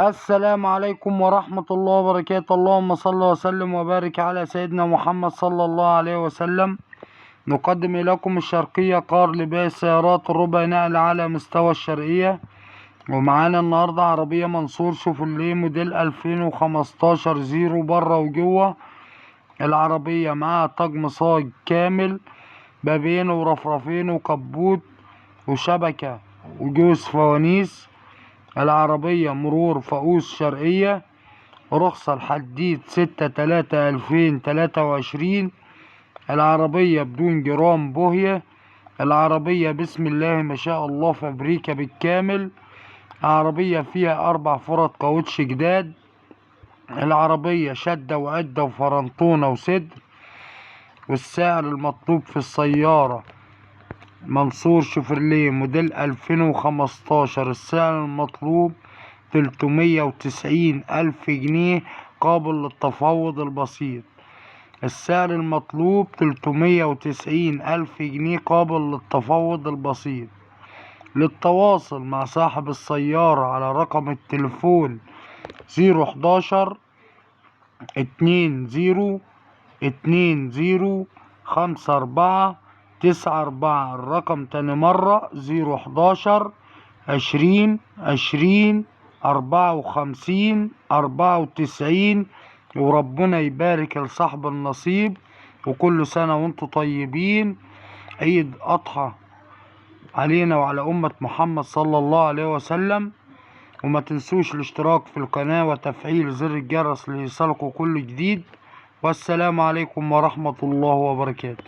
السلام عليكم ورحمة الله وبركاته. اللهم صل وسلم وبارك على سيدنا محمد صلى الله عليه وسلم. نقدم إليكم الشرقية كار لبيع السيارات الربع نقل على مستوى الشرقية. ومعانا النهاردة عربية منصور شوفرليه موديل 2015 زيرو بره وجوه. العربية معاها طقم صاج كامل، بابين ورفرفين وكبوت وشبكة وجوز فوانيس. العربية مرور فؤوس شرقية، رخصة الحديد 6/3/2023. العربية بدون جرام بوهية. العربية بسم الله ما شاء الله فابريكا بالكامل. العربية فيها 4 فرط كاوتش جداد. العربية شدة وعدة وفرنطونة وصدر. والسعر المطلوب في السيارة منصور شوفرليه موديل 2015، السعر المطلوب 390,000 جنيه قابل للتفاوض البسيط. السعر المطلوب 390,000 جنيه قابل للتفاوض البسيط. للتواصل مع صاحب السيارة على رقم التليفون 011-20-20-5494. الرقم تاني مرة 011-20-20-54-94. وربنا يبارك لصاحب النصيب. وكل سنة وانتم طيبين. عيد أضحى علينا وعلى أمة محمد صلى الله عليه وسلم. وما تنسوش الاشتراك في القناة وتفعيل زر الجرس ليصلكوا كل جديد. والسلام عليكم ورحمة الله وبركاته.